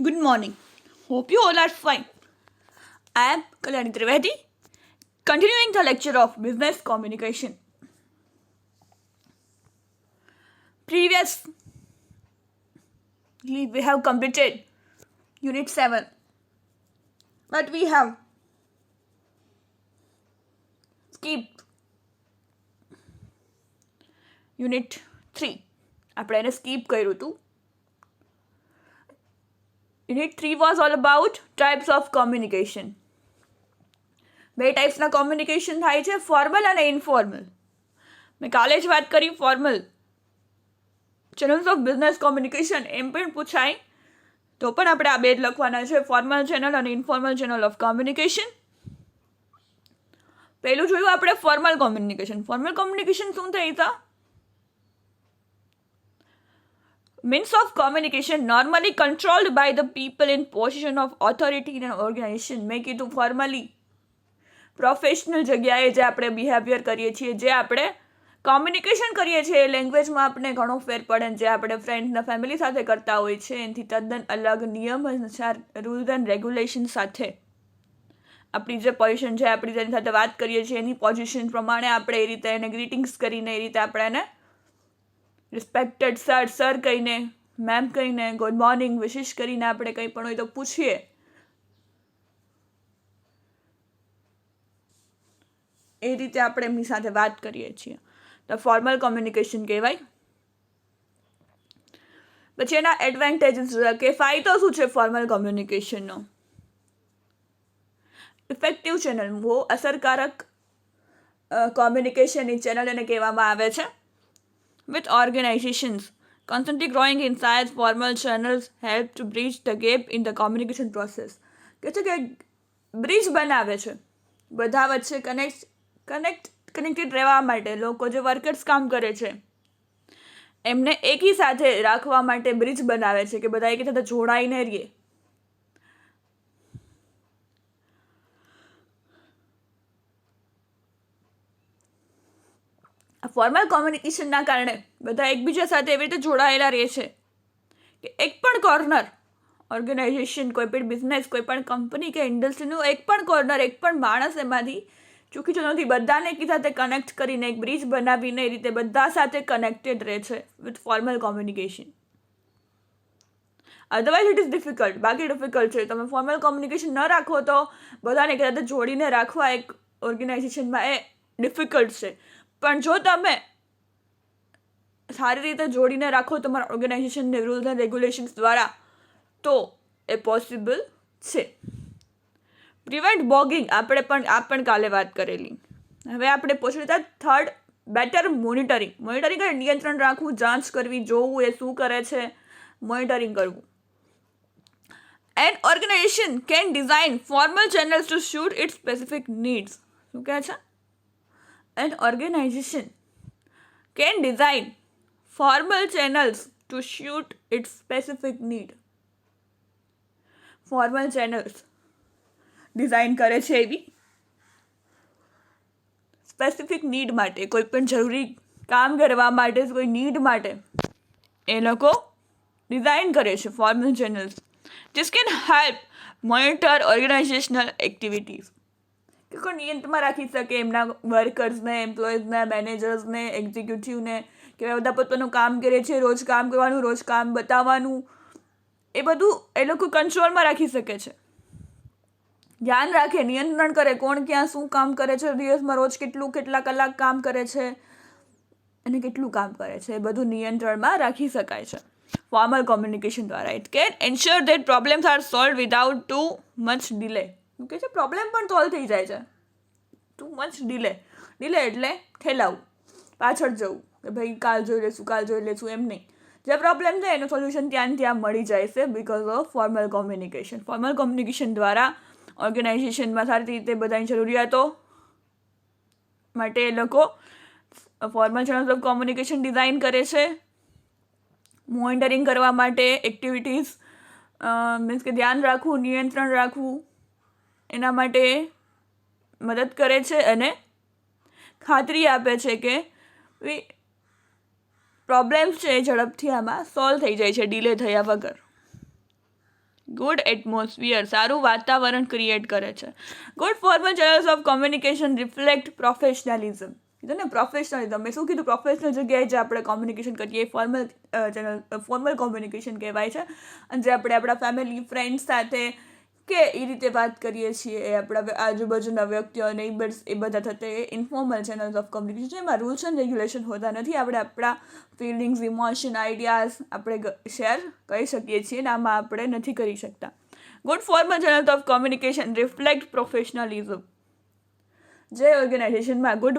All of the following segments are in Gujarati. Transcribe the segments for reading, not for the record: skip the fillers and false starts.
Good morning. Hope you all are fine. I am Kalyani Trivedi, continuing the lecture of Business Communication. Previously, we have completed Unit 7, but we have skipped Unit 3. આપણે એને સ્કીપ કર્યું હતું. Unit 3 was all about types of communication. બે ટાઈપ્સના કોમ્યુનિકેશન થાય છે, ફોર્મલ અને ઇનફોર્મલ. મેં કાલે જ વાત કરી formal channels of business communication એમ પણ પૂછાય તો પણ આપણે આ બે જ લખવાના છે, ફોર્મલ ચેનલ અને ઇનફોર્મલ ચેનલ ઓફ કોમ્યુનિકેશન. પહેલું જોયું આપણે ફોર્મલ કોમ્યુનિકેશન. ફોર્મલ કોમ્યુનિકેશન શું થઈ હતા? Means of communication normally controlled by the people in position of authority in an organization. મેં કીધું ફોર્મલી પ્રોફેશનલ જગ્યાએ જે આપણે બિહેવિયર કરીએ છીએ, જે આપણે કોમ્યુનિકેશન કરીએ છીએ એ લેંગ્વેજમાં આપણે ઘણો ફેર પડે, જે આપણે ફ્રેન્ડ્સના ફેમિલી સાથે કરતા હોય છે એનાથી તદ્દન અલગ નિયમ અનુસાર રૂલ્સ એન્ડ રેગ્યુલેશન સાથે આપણી જે પોઝિશન છે, આપણી જેની સાથે વાત કરીએ છીએ એની પોઝિશન પ્રમાણે આપણે એ રીતે એને ગ્રીટિંગ્સ કરીને એ રીતે આપણે એને રિસ્પેક્ટેડ સર કહીને, મેમ કહીને, ગુડ મોર્નિંગ વિશિશ કરીને આપણે કંઈ પણ હોય તો પૂછીએ. એ રીતે આપણે એમની સાથે વાત કરીએ છીએ તો ફોર્મલ કોમ્યુનિકેશન કહેવાય. પછી એના એડવાન્ટેજીસ કે ફાયદો શું છે ફોર્મલ કોમ્યુનિકેશનનો? ઇફેક્ટિવ ચેનલ, બહુ અસરકારક કોમ્યુનિકેશનની ચેનલ એને કહેવામાં આવે છે. With organizations constantly growing in size, formal channels help to bridge the gap in the communication process. કે છે કે બ્રિજ બનાવે છે બધા વચ્ચે કનેક્ટેડ રહેવા માટે. લોકો જે વર્કર્સ કામ કરે છે એમને એકી સાથે રાખવા માટે બ્રિજ બનાવે છે કે બધા એકી સાથે જોડાઈને રહીએ. ફોર્મલ કોમ્યુનિકેશનના કારણે બધા એકબીજા સાથે એવી રીતે જોડાયેલા રહે છે કે એક પણ કોર્નર ઓર્ગેનાઇઝેશન, કોઈ પણ બિઝનેસ, કોઈ પણ કંપની કે ઇન્ડસ્ટ્રીનું એક પણ કોર્નર, એક પણ માણસ એમાંથી ચૂકી જતો નથી. બધાને એકી સાથે કનેક્ટ કરીને એક બ્રિજ બનાવીને એ રીતે બધા સાથે કનેક્ટેડ રહે છે with formal communication. Otherwise it is difficult. બાકી ડિફિકલ્ટ છે. તમે ફોર્મલ કોમ્યુનિકેશન ન રાખો તો બધાને એક સાથે જોડીને રાખવા એક ઓર્ગેનાઇઝેશનમાં એ ડિફિકલ્ટ છે. પણ જો તમે સારી રીતે જોડીને રાખો તમારા ઓર્ગેનાઇઝેશનને રૂલ્સ એન્ડ રેગ્યુલેશન્સ દ્વારા તો એ પોસિબલ છે. પ્રિવેન્ટ બોગિંગ આપણે કાલે વાત કરેલી. હવે આપણે પૂછ્યું હતા થર્ડ, બેટર મોનિટરિંગ. મોનિટરિંગ એટલે નિયંત્રણ રાખવું, જાંચ કરવી, જોવું એ શું કરે છે, મોનિટરિંગ કરવું. An organization can design formal channels to suit its specific needs. શું કહે છે? An organization can design formal channels to suit its specific need. Formal channels design કરે છે એવી સ્પેસિફિક નીડ માટે, કોઈ પણ જરૂરી કામ કરવા માટે, કોઈ નીડ માટે એ લોકો ડિઝાઇન કરે છે formal channels. This can help monitor organizational activities. કે કોઈ નિયંત્રણમાં રાખી શકે એમના વર્કર્સને, એમ્પ્લોઈઝને, મેનેજર્સને, એક્ઝિક્યુટિવને, કે બધા પોતાનું કામ કરે છે, રોજ કામ કરવાનું, રોજ કામ બતાવવાનું, એ બધું એ લોકો કંટ્રોલમાં રાખી શકે છે. ધ્યાન રાખે, નિયંત્રણ કરે, કોણ ક્યાં શું કામ કરે છે, દિવસમાં રોજ કેટલા કલાક કામ કરે છે અને કેટલું કામ કરે છે, એ બધું નિયંત્રણમાં રાખી શકાય છે ફોર્મલ કોમ્યુનિકેશન દ્વારા. It can ensure that problems R solve without too much delay. કે છે પ્રોબ્લેમ પણ સોલ્વ થઈ જાય છે. ટુ મચ ડિલે એટલે ઠેલાવું, પાછળ જવું કે ભાઈ કાલ જોઈ લેશું એમ નહીં. જે પ્રોબ્લેમ છે એનું સોલ્યુશન ત્યાં મળી જાય છે because of formal communication. Formal communication દ્વારા ઓર્ગેનાઇઝેશનમાં સારી રીતે બધાની જરૂરિયાતો માટે એ લોકો formal channels of communication design કરે છે. મોનિટરિંગ કરવા માટે એક્ટિવિટીઝ, મીન્સ કે ધ્યાન રાખવું, નિયંત્રણ રાખવું, એના માટે મદદ કરે છે અને ખાતરી આપે છે કે પ્રોબ્લેમ્સ છે એ ઝડપથી આમાં સોલ્વ થઈ જાય છે ડીલે થયા વગર. ગુડ એટમોસ્ફિયર, સારું વાતાવરણ ક્રિએટ કરે છે. Good formal channels of communication reflect professionalism. કીધું ને પ્રોફેશનલિઝમ, મેં શું કીધું, પ્રોફેશનલ જગ્યાએ જે આપણે કોમ્યુનિકેશન કરીએ એ ફોર્મલ કોમ્યુનિકેશન કહેવાય છે. અને જે આપણે આપણા ફેમિલી ફ્રેન્ડ્સ સાથે કે એ રીતે વાત કરીએ છીએ, એ આપણા આજુબાજુના વ્યક્તિઓ નેબર્સ એ બધા થતે ઇન્ફોર્મલ ચેનલ્સ ઓફ કોમ્યુનિકેશન. એમાં રૂલ્સ એન્ડ રેગ્યુલેશન હોતા નથી. આપણે આપણા ફિલિંગ્સ, ઇમોશન, આઈડિયાઝ આપણે શેર કરી શકીએ છીએ અને આમાં આપણે નથી કરી શકતા. Good formal channels of communication reflect professionalism. જે ઓર્ગેનાઇઝેશનમાં ગુડ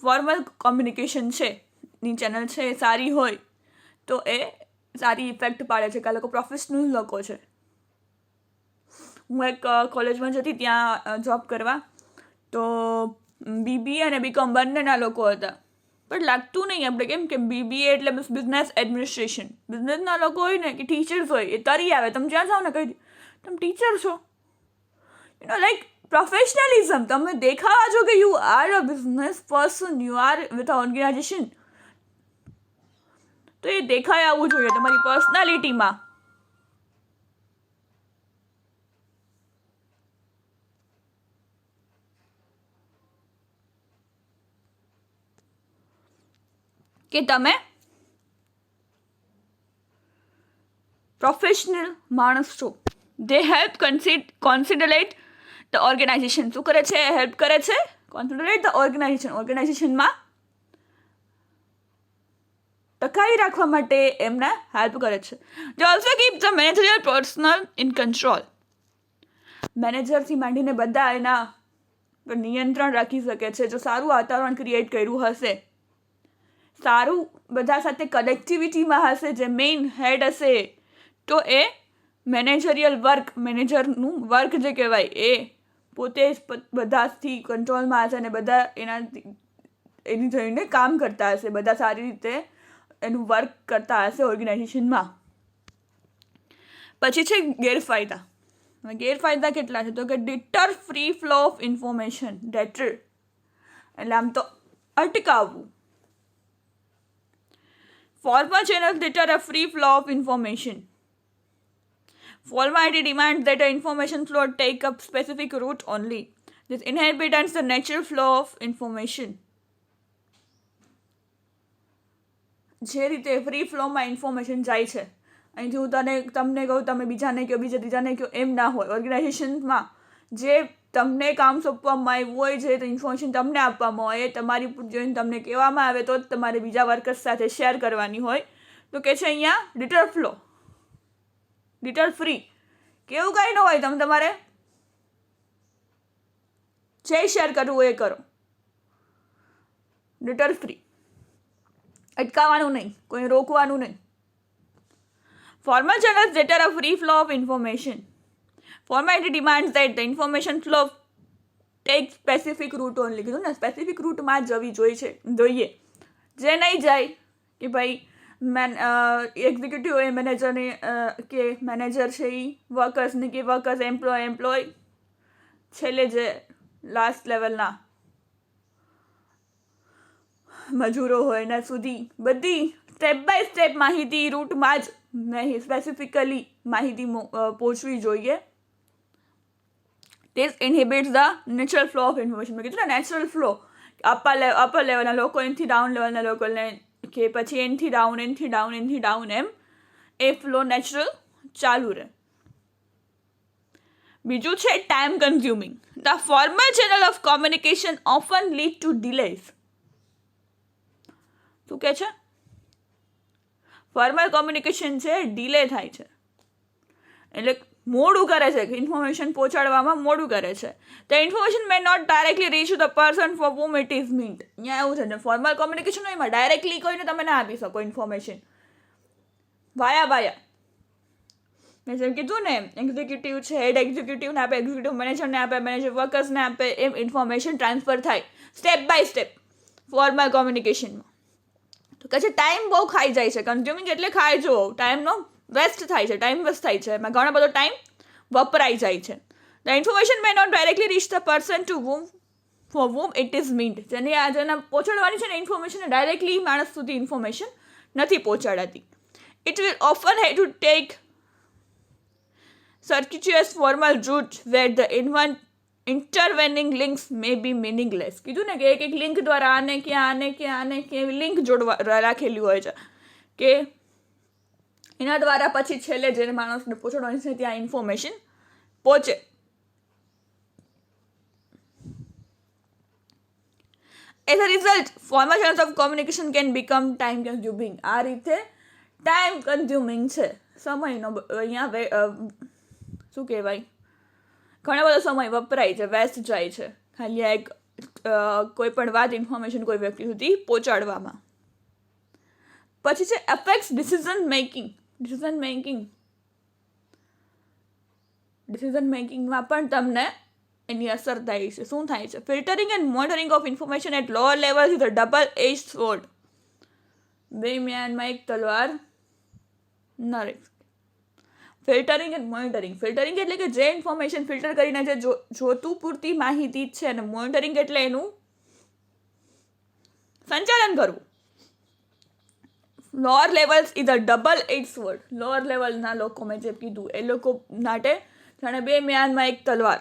ફોર્મલ કોમ્યુનિકેશન છે ની ચેનલ છે એ સારી હોય તો એ સારી ઇફેક્ટ પાડે છે કે આ લોકો પ્રોફેશનલ લોકો છે. હું એક કોલેજમાં જતી ત્યાં જોબ કરવા, તો BBA અને BCom બંનેના લોકો હતા, પણ લાગતું નહીં આપણે કેમ કે BBA એટલે બિઝનેસ એડમિનિસ્ટ્રેશન, બિઝનેસના લોકો હોય ને કે ટીચર્સ હોય એ તરી આવે, તમે જ્યાં જાઓ ને કહી તમે ટીચર છો, લાઈક પ્રોફેશનલિઝમ. તમે દેખાવા છો કે you are a business person, you are with a organization, તો એ દેખાય આવવું જોઈએ તમારી પર્સનાલિટીમાં. કે તમે પ્રોફેશનલ માણસ છો. દે હેલ્પ કોન્સિડરેટ ધ ઓર્ગેનાઇઝેશન. શું કરે છે? હેલ્પ કરે છે કોન્સિડરેટ ધ ઓર્ગેનાઇઝેશન. ઓર્ગેનાઇઝેશનમાં ટકાવી રાખવા માટે એમને હેલ્પ કરે છે. જે also keep the managerial personnel in control. મેનેજરથી માંડીને બધા એના પર નિયંત્રણ રાખી શકે છે. જો સારું વાતાવરણ ક્રિએટ કર્યું હશે, સારું બધા સાથે કનેક્ટિવિટીમાં હશે, જે મેઇન હેડ હશે, તો એ મેનેજરનું વર્ક જે કહેવાય એ પોતે જ બધાથી કંટ્રોલમાં હશે અને બધા એની જઈને કામ કરતા હશે, બધા સારી રીતે એનું વર્ક કરતા હશે ઓર્ગેનાઇઝેશનમાં. પછી છે ગેરફાયદા. ગેરફાયદા કેટલા છે? તો કે deter free flow of information. Deter એટલે આમ તો અટકાવવું. Formal channels deter a free flow of information. Formality demands that the information flow take a specific route only. This inhibits the natural flow of information. જે રીતે ફ્રી ફ્લોમાં ઇન્ફોર્મેશન જાય છે, અહીંથી હું તમને કહું, તમે બીજાને કહો, બીજા ત્રીજાને કહો, એમ ના હોય. ઓર્ગેનાઇઝેશનમાં જે તમને કામ સોંપવામાં આવ્યું હોય, જે ઇન્ફોર્મેશન તમને આપવામાં હોય, એ તમારી જોઈને તમને કહેવામાં આવે તો જ તમારે બીજા વર્કર્સ સાથે શેર કરવાની હોય. તો કે છે અહીંયા ડિટર ફ્રી, કેવું કંઈ ન હોય, તમે તમારે જે શેર કરવું હોય એ કરો. ડિટર ફ્રી, અટકાવવાનું નહીં, કોઈ રોકવાનું નહીં. Formal channels deter a free flow of information. Formality demands that the information flow take specific route only. કીધું ને, સ્પેસિફિક રૂટમાં જવી જોઈએ. જે નહીં જાય કે ભાઈ એક્ઝિક્યુટિવ હોય મેનેજરને કે મેનેજર છે એ વર્કર્સને કે વર્કર્સ એમ્પ્લોય છેલ્લે જે લાસ્ટ લેવલના મજૂરો હોય એના સુધી બધી સ્ટેપ બાય સ્ટેપ માહિતી રૂટમાં જ સ્પેસિફિકલી માહિતી પહોંચવી જોઈએ. This inhibits the natural flow of information. મેં કીધું ને, નેચરલ ફ્લો, અપર લેવલના લોકો એનથી ડાઉન લેવલના લોકોને કે પછી એનથી ડાઉન એમ એ ફ્લો નેચરલ ચાલુ રહે. બીજું છે time consuming. The formal channel of communication often lead to delays. શું કહે છે? ફોર્મલ કોમ્યુનિકેશન છે ડિલે થાય છે, એટલે મોડું કરે છે, ઇન્ફોર્મેશન પહોંચાડવામાં મોડું કરે છે. The information may not directly reach the person for whom it is meant. અહીંયા એવું છે ને, ફોર્મલ કોમ્યુનિકેશન હોય એમાં ડાયરેક્ટલી કોઈને તમે ના આપી શકો ઇન્ફોર્મેશન, વાયા મેં જેમ કીધું ને, એક્ઝિક્યુટિવ છે, હેડ એક્ઝિક્યુટિવને આપે, એક્ઝિક્યુટિવ મેનેજરને આપે, મેનેજર વર્કર્સને આપે, એમ ઇન્ફોર્મેશન ટ્રાન્સફર થાય સ્ટેપ બાય સ્ટેપ ફોર્મલ કોમ્યુનિકેશનમાં. તો કહે છે ટાઈમ બહુ ખાઈ જાય છે. કન્ઝ્યુમિંગ એટલે ખાઈ જવો, ટાઈમનો વેસ્ટ થાય છે, ટાઈમ વેસ્ટ થાય છે, એમાં ઘણો બધો ટાઈમ વપરાઈ જાય છે. The information may not directly reach the person for whom it is meant. જેને પહોંચાડવાની છે ને ઇન્ફોર્મેશન, ડાયરેક્ટલી માણસ સુધી ઇન્ફોર્મેશન નથી પહોંચાડાતી. It will often have to take circuitous formal route where the intervening links may be meaningless. કીધું ને કે એક લિંક દ્વારા આને કે લિંક જોડવા રાખેલી હોય છે કે એના દ્વારા પછી છેલ્લે જેને માણસને પહોંચાડવાની છે ત્યાં ઇન્ફોર્મેશન પહોંચે. As a result, formal channels of communication can become time consuming. આ રીતે ટાઈમ કન્ઝ્યુમિંગ છે, સમયનો અહીંયા શું કહેવાય, ઘણો બધો સમય વપરાય છે, વેસ્ટ જાય છે ખાલી એક કોઈ પણ વાત ઇન્ફોર્મેશન કોઈ વ્યક્તિ સુધી પહોંચાડવામાં. પછી છે એફેક્ટ્સ ડિસિઝન મેકિંગમાં પણ તમને એની અસર થાય છે. શું થાય છે? Filtering and monitoring of information at lower level is a double edge sword. બે મ્યાનમાં એક તલવાર ન રહી. Filtering and monitoring. ફિલ્ટરિંગ એટલે કે જે ઇન્ફોર્મેશન ફિલ્ટર કરીને જે જોતું પૂરતી માહિતી છે, અને મોનિટરિંગ એટલે એનું સંચાલન કરવું. Lower levels is a double edge sword. Lower લેવલના લોકો મેં જે કીધું એ લોકો માટે જાણે બે મ્યાનમાં એક તલવાર.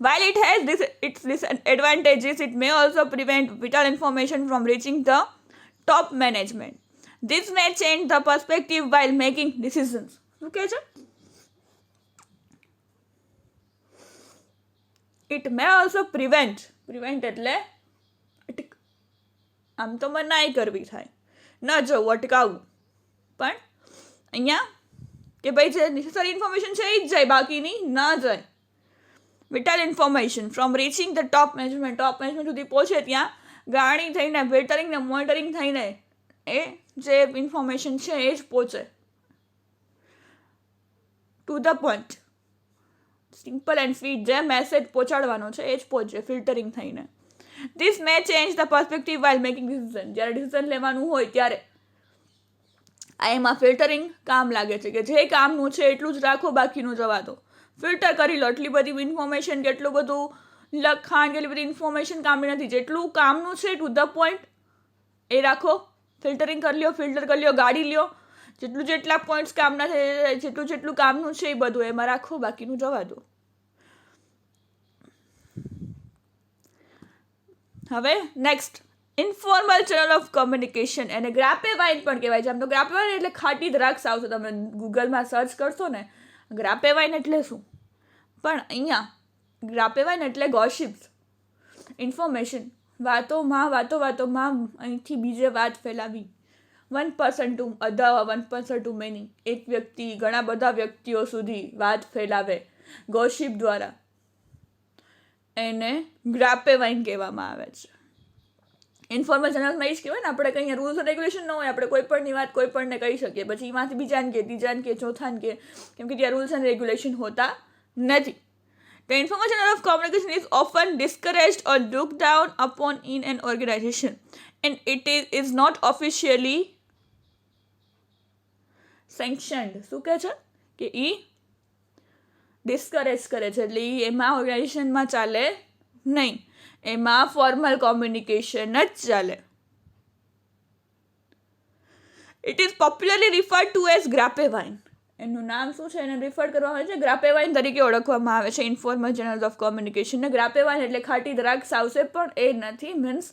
While it has its disadvantages, it may also prevent vital information from reaching the top management. This may change the perspective while making decisions. શું કહે છે? It may also prevent એટલે આમ તો મનાઈ કરવી થાય, ન જવું, અટકાવવું. પણ અહીંયા કે ભાઈ જે નેસેસરી ઇન્ફોર્મેશન છે એ જ જાય, બાકીની ન જાય. Vital information from reaching the top management સુધી પહોંચે ત્યાં ગાણી થઈને ફિલ્ટરિંગ ને મોનિટરિંગ થઈને એ જે ઇન્ફોર્મેશન છે એ જ પહોંચે to the point. Simple and sweet જે મેસેજ પહોંચાડવાનો છે એ જ પહોંચે ફિલ્ટરિંગ થઈને. This May change the perspective while making decision. જ્યારે ડિસિઝન લેવાનું હોય ત્યારે એમાં ફિલ્ટરિંગ કામ લાગે છે કે જે કામનું છે એટલું જ રાખો, બાકીનું જવા દો. ફિલ્ટર કરી લો. એટલી બધી ઇન્ફોર્મેશન, કેટલું બધું લખાણ, કેટલી બધી ઇન્ફોર્મેશન કામની નથી. જેટલું કામનું છે ટુ ધ પોઈન્ટ એ રાખો. ફિલ્ટર કરી લ્યો, ગાડી લ્યો. જેટલા પોઈન્ટ્સ કામના છે, જેટલું કામનું છે એ બધું એમાં રાખો, બાકીનું જવા દો. હવે next, informal channel of communication. એને ગ્રાપેવાઇન પણ કહેવાય છે. આમ તો ગ્રાપેવાઇન એટલે ખાટી દ્રાક્ષ આવશે, તમે ગૂગલમાં સર્ચ કરશો ને ગ્રાપેવાઇન એટલે શું, પણ અહીંયા ગ્રાપેવાઇન એટલે ગોસિપ્સ, ઇન્ફોર્મેશન, વાતોમાં અહીંથી બીજે વાત ફેલાવી. One person to other, one person too many. એક વ્યક્તિ ઘણા બધા વ્યક્તિઓ સુધી વાત ફેલાવે ગોસિપ દ્વારા, એને ગ્રાપેવાઇન કહેવામાં આવે છે. ઇન્ફોર્મલ ચેનલ્સમાં એ જ કહેવાય ને, આપણે કંઈ રૂલ્સ એન્ડ રેગ્યુલેશન ન હોય, આપણે કોઈ પણની વાત કોઈ પણને કહી શકીએ, પછી એમાંથી બીજાને કે, ત્રીજાને કે, ચોથાને કે, કેમ કે ત્યાં રૂલ્સ એન્ડ રેગ્યુલેશન હોતા નથી. The informal channel of communication is often discouraged or looked down upon in an organization, and it is not officially sanctioned. શું કહે છે કે એ ડિસ્કરેજ કરે છે, એટલે એમાં ઓર્ગેનાઇઝેશનમાં ચાલે નહીં, એમાં ફોર્મલ કોમ્યુનિકેશન જ ચાલે. It is popularly referred to as grapevine. એનું નામ શું છે, એને રિફર કરવામાં આવે છે ગ્રાપેવાઇન તરીકે ઓળખવામાં આવે છે ઇન્ફોર્મલ ચેનલ્સ ઓફ કોમ્યુનિકેશન. ગ્રાપેવાઇન એટલે ખાટી દ્રાક્ષ આવશે, પણ એ નથી. મીન્સ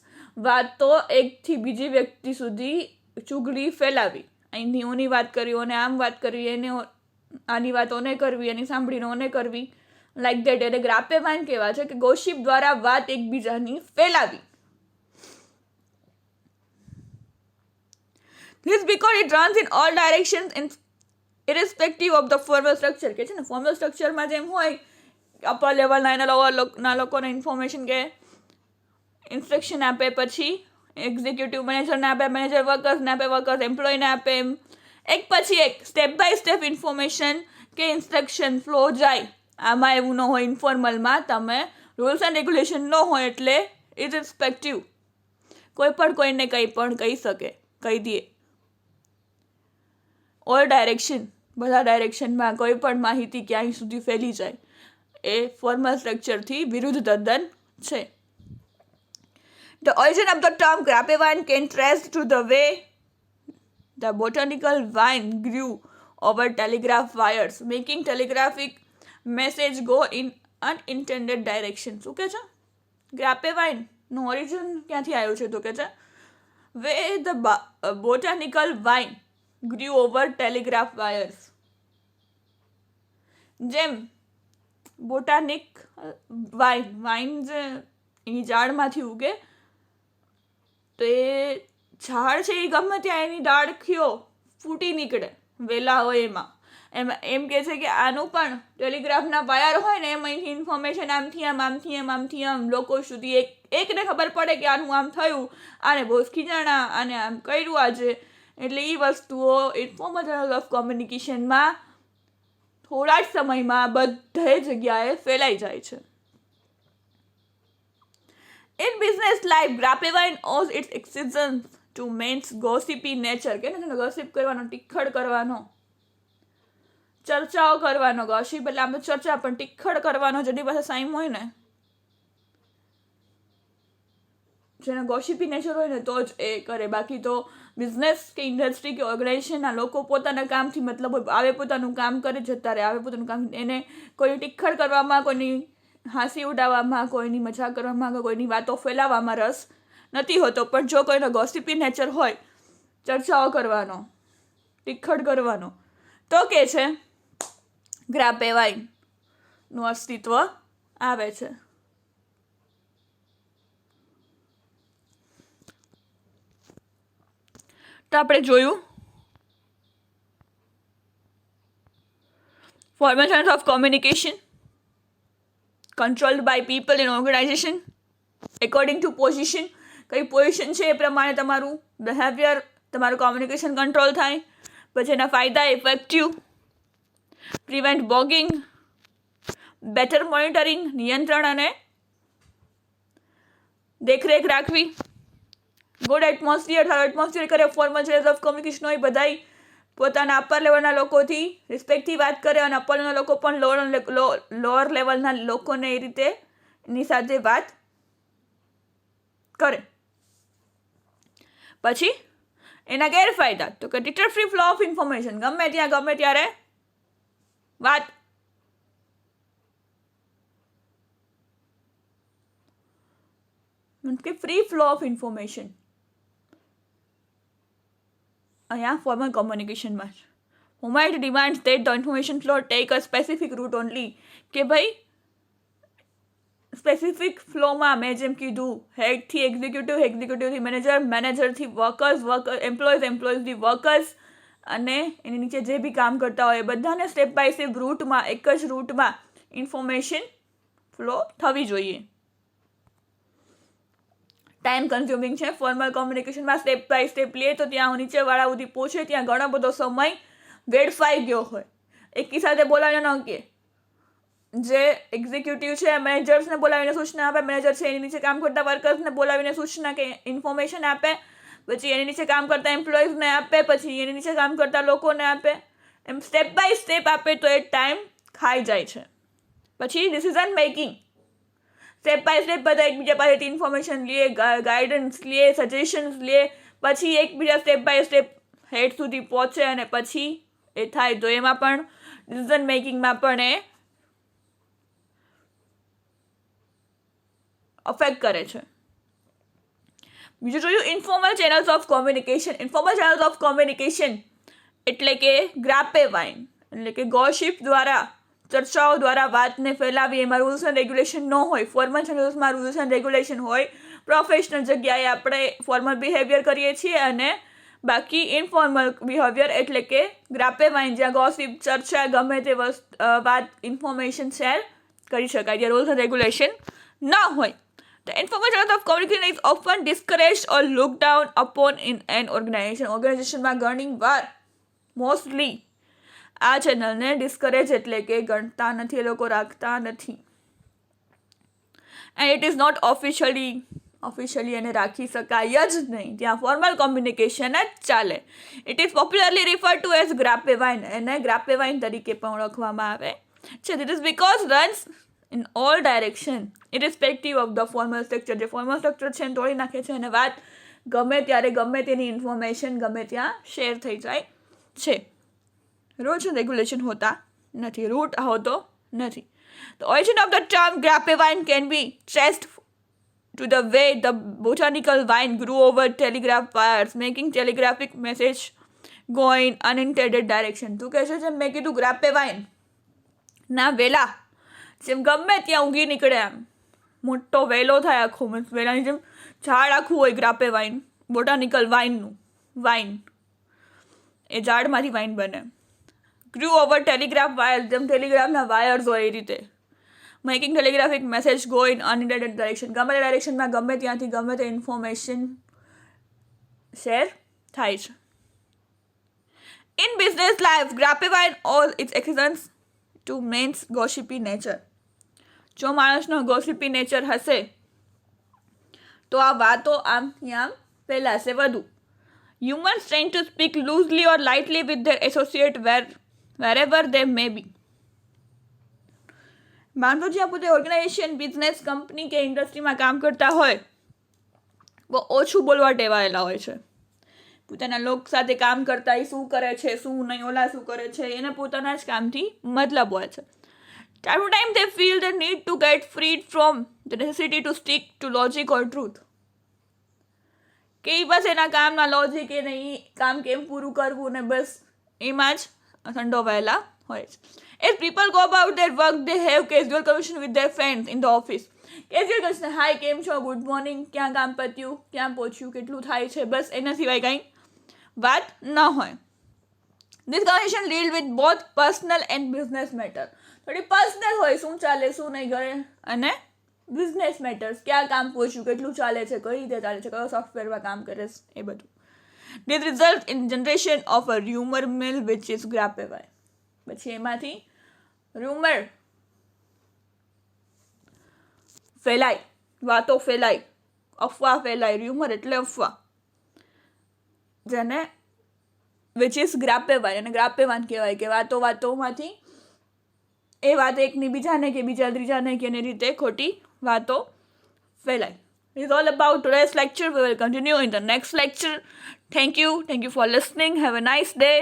વાતો એકથી બીજી વ્યક્તિ સુધી ચુગલી ફેલાવી. અહીંથી ઓની વાત કરવી, ઓને આમ વાત કરવી, એને આની વાત ઓને કરવી, એની સાંભળીને ઓને કરવી, લાઈક દેટ. એટલે ગ્રાપેવાઇન કહેવાય છે કે ગોસિપ દ્વારા વાત એકબીજાની ફેલાવી. This because it runs in all directions and irrespective of the formal structure. કે છે ને ફોર્મલ સ્ટ્રક્ચરમાં જેમ હોય, અપર લેવલના એના લોવરના લોકોને ઇન્ફોર્મેશન કે ઇન્સ્ટ્રક્શન આપે, પછી એક્ઝિક્યુટિવ મેનેજરને આપે, મેનેજર વર્કર્સને આપે, વર્કર્સ એમ્પ્લોયને આપે, એમ એક પછી એક સ્ટેપ બાય સ્ટેપ ઇન્ફોર્મેશન કે ઇન્સ્ટ્રક્શન ફ્લો જાય. આમાં એવું ન હોય. ઇન્ફોર્મલમાં તમે રૂલ્સ એન્ડ રેગ્યુલેશન ન હોય, એટલે ઇરરિસ્પેક્ટિવ કોઈ પણ કોઈને કંઈ પણ કહી શકે, કહી દે. ઓલ ડાયરેક્શન, બધા ડાયરેક્શનમાં કોઈ પણ માહિતી ક્યાંય સુધી ફેલી જાય, એ ફોર્મલ સ્ટ્રક્ચરથી વિરુદ્ધ તદ્દન છે. The origin of the term grapevine can trace to the way The botanical vine grew over telegraph wires, making telegraphic message go in unintended direction. શું કે છે? ગ્રાપેવાઇન નું ઓરિજિન ક્યાંથી આવ્યું છે? તો કે છે where the botanical vine grew over telegraph wires. જેમ બોટાનિક વાઇન જે એની ઝાડમાંથી ઉગે, તો એ ઝાડ છે એ ગમે ત્યાં એની ડાળખીઓ ફૂટી નીકળે વેલા હોય એમાં એમ કહે છે કે આનું પણ ટેલિગ્રાફના વાયર હોય ને એમાંથી ઇન્ફોર્મેશન આમથી આમ લોકો સુધી એકને ખબર પડે કે આનું આમ થયું, આને બહુ ખીજાણા, આને આમ કર્યું આજે. એટલે એ વસ્તુઓ ઇન્ફોર્મલ ચેનલ ઓફ કોમ્યુનિકેશનમાં થોડા જ સમયમાં બધે જગ્યાએ ફેલાઈ જાય છે. In business life, grapevine owes its existence to men's gossipy nature. કે ને ગોસિપ કરવાનો, ટીખડ કરવાનો, ચર્ચાઓ કરવાનો. ગોસિપ એટલે આપણે ચર્ચા, પણ ટીખડ કરવાનો જેની પાસે સાઈમ હોય ને, જેને ગોસિપી નેચર હોય ને તો જ એ કરે. બાકી તો બિઝનેસ કે ઇન્ડસ્ટ્રી કે ઓર્ગેનાઇઝેશનના લોકો પોતાના કામથી મતલબ આવે, પોતાનું કામ કરે, જતા રહે. આવે પોતાનું કામ, એને કોઈ ટીખડ કરવામાં, કોઈની હાંસી ઉડાવવામાં, કોઈની મજાક કરવામાં, કોઈની વાતો ફેલાવવામાં રસ નથી હોતો. પણ જો કોઈનો ગોસિપી નેચર હોય, ચર્ચાઓ કરવાનો, ટીખડ કરવાનો, તો કે છે ગ્રાપેવાઇનનું અસ્તિત્વ આવે છે. તો આપણે જોયું formal channels of communication controlled by people in organization according to position. કઈ પોઝિશન છે એ પ્રમાણે તમારું બિહેવિયર, તમારું કોમ્યુનિકેશન કંટ્રોલ થાય. પછી એના ફાયદા: ઇફેક્ટિવ, પ્રિવેન્ટ બોગિંગ, બેટર મોનિટરિંગ, નિયંત્રણ અને દેખરેખ રાખવી, ગુડ એટમોસ્ફિયર, સારો એટમોસ્ફિયર કરે. ફોર્મલ ચેનલ્સ ઓફ કોમ્યુનિકેશન હોય, બધાય પોતાના અપર લેવલના લોકોથી રિસ્પેક્ટથી વાત કરે અને અપર લેવલના લોકો પણ લોઅર લેવલના લોકોને એ રીતે એની સાથે વાત કરે. પછી એના ગેરફાયદા તો કે deter free flow of information, ગમે ત્યાં ગમે ત્યારે વાત, કે ફ્રી ફ્લો ઓફ ઇન્ફોર્મેશન. અહીંયા ફોર્મલ કોમ્યુનિકેશનમાં હુમાઇટ demands that the information flow take a specific route only. કે ભાઈ સ્પેસિફિક ફ્લોમાં મેં જેમ કીધું, હેડથી એક્ઝિક્યુટિવ, એક્ઝિક્યુટિવથી મેનેજર, મેનેજરથી વર્કર્સ, એમ્પ્લોયઝથી વર્કર્સ, અને એની નીચે જે બી કામ કરતા હોય એ બધાને સ્ટેપ બાય સ્ટેપ રૂટમાં, એક જ રૂટમાં ઇન્ફોર્મેશન ફ્લો થવી જોઈએ. ટાઈમ કન્ઝ્યુમિંગ છે ફોર્મલ કોમ્યુનિકેશનમાં. સ્ટેપ બાય સ્ટેપ લઈએ તો ત્યાં નીચેવાળા સુધી પહોંચે ત્યાં ઘણો બધો સમય વેડફાઈ ગયો હોય. એકી સાથે બોલાવીને ન કે જે એક્ઝિક્યુટિવ છે મેનેજર્સને બોલાવીને સૂચના આપે, મેનેજર છે એની નીચે કામ કરતા વર્કર્સને બોલાવીને સૂચના કે ઇન્ફોર્મેશન આપે, પછી એની નીચે કામ કરતા એમ્પ્લોઈઝને આપે, પછી એની નીચે કામ કરતા લોકોને આપે. એમ સ્ટેપ બાય સ્ટેપ આપે તો એ ટાઈમ ખાઈ જાય છે. પછી decision making, step by step બધા એકબીજા પાસેથી ઇન્ફોર્મેશન લે, ગાઈડન્સ લે, સજેશન્સ લે, પછી એકબીજા સ્ટેપ બાય સ્ટેપ હેડ સુધી પહોંચે અને પછી એ થાય. તો એમાં પણ ડિસિઝન મેકિંગમાં પણ એ અફેક્ટ કરે છે. બીજું જોયું informal channels of communication. Informal channels of communication એટલે કે ગ્રાપેવાઇન, એટલે કે ગોસિપ દ્વારા, ચર્ચાઓ દ્વારા વાતને ફેલાવી. એમાં રૂલ્સ એન્ડ રેગ્યુલેશન ન હોય. ફોર્મલ ચેનલ્સમાં રૂલ્સ એન્ડ રેગ્યુલેશન હોય. પ્રોફેશનલ જગ્યાએ આપણે ફોર્મલ બિહેવિયર કરીએ છીએ, અને બાકી ઇનફોર્મલ બિહેવિયર એટલે કે ગ્રાપેવાઇન, જ્યાં ગોસિપ, ચર્ચા, ગમે તે વાત, ઇન્ફોર્મેશન શેર કરી શકાય, જ્યાં રૂલ્સ એન્ડ રેગ્યુલેશન ન હોય. The informal channels of communication is often discouraged or looked down upon in an organization. ઓર્ગેનાઇઝેશનમાં ઘણી વાર મોસ્ટલી આ ચેનલને ડિસ્કરેજ એટલે કે ગણતા નથી, એ લોકો રાખતા નથી. And it is not officially એને રાખી શકાય જ નહીં. ત્યાં ફોર્મલ કોમ્યુનિકેશન જ ચાલે. It is popularly refer to as grapevine, એને ગ્રાપેવાઇન તરીકે પણ ઓળખવામાં આવે છે. This is because runs in all direction irrespective of the formal structure. જે ફોર્મલ સ્ટ્રક્ચર છે એને તોડી નાખે છે અને વાત ગમે ત્યારે ગમે તેની ઇન્ફોર્મેશન ગમે ત્યાં શેર થઈ જાય છે. રૂલ્સ એન્ડ રેગ્યુલેશન હોતા નથી, રૂટ હોતો નથી. The origin of the term grapevine can be traced to the way the botanical vine grew over telegraph wires, making telegraphic message go in unintended direction. તું કહે છે જેમ મેં કીધું ગ્રાપેવાઇન ના વેલા જેમ ગમે ત્યાં ઉગી નીકળે, એમ મોટો વેલો થાય આખો, વેલાની જેમ ઝાડ આખું હોય ગ્રાપેવાઇન, બોટાનિકલ વાઇનનું વાઇન, એ ઝાડમાંથી વાઇન બને. ગ્રુ ઓવર ટેલિગ્રાફ વાયર, જેમ ટેલિગ્રાફના વાયર્સ હોય એ રીતે. Making telegraphic message go in unintended direction, ગમે તે ડાયરેક્શનમાં ગમે ત્યાંથી ગમે તે ઇન્ફોર્મેશન શેર થાય છે. In business life grapevine all its exceptions to man's gossipy nature. જો માણસનો ગોસિપી નેચર હશે તો આ વાતો આમથી આમ ફેલાશે વધુ. Humans tend to speak loosely or lightly with their associate wherever they may be. માનવો જ્યાં પોતે ઓર્ગેનાઇઝેશન, બિઝનેસ, કંપની કે ઇન્ડસ્ટ્રીમાં કામ કરતા હોય, બહુ ઓછું બોલવા ટેવાયેલા હોય છે. પોતાના લોક સાથે કામ કરતા એ શું કરે છે, શું નહીં, ઓલા શું કરે છે, એને પોતાના જ કામથી મતલબ હોય છે. Time to time they feel the need to get freed from the necessity to stick to logic or truth. કે એ બસ એના કામના લોજિક એ નહીં, કામ કેમ પૂરું કરવું ને બસ એમાં જ સંડોવાયેલા હોય છે. As people go about their work, they have casual conversation with their friends in the office. Casual conversation, હાય કેમ છો, ગુડ મોર્નિંગ, ક્યાં કામ પત્યું, ક્યાં પહોંચ્યું, કેટલું થાય છે, બસ એના સિવાય કંઈ વાત ન હોય. This conversation deal with both personal and business matter. થોડી પર્સનલ હોય, શું ચાલે શું નહીં ઘરે, અને બિઝનેસ મેટર્સ, ક્યાં કામ પહોંચ્યું, કેટલું ચાલે છે, કઈ રીતે ચાલે છે, કયો સોફ્ટવેરમાં કામ કરે છે, એ બધું. This results in generation of a rumor mill which is grapevine. પછી એમાંથી રૂમર ફેલાય, વાતો ફેલાય, અફવા ફેલાય. રૂમર એટલે અફવા, જેને વિચ ઇઝ ગ્રાપેવાઇન, અને ગ્રાપેવાઇન કહેવાય કે વાતોમાંથી એ વાત એકની બીજાને કે બીજા ત્રીજાને કે એની રીતે ખોટી વાતો ફેલાય. It is all about today's lecture. We will continue in the next lecture. Thank you for listening. Have a nice day.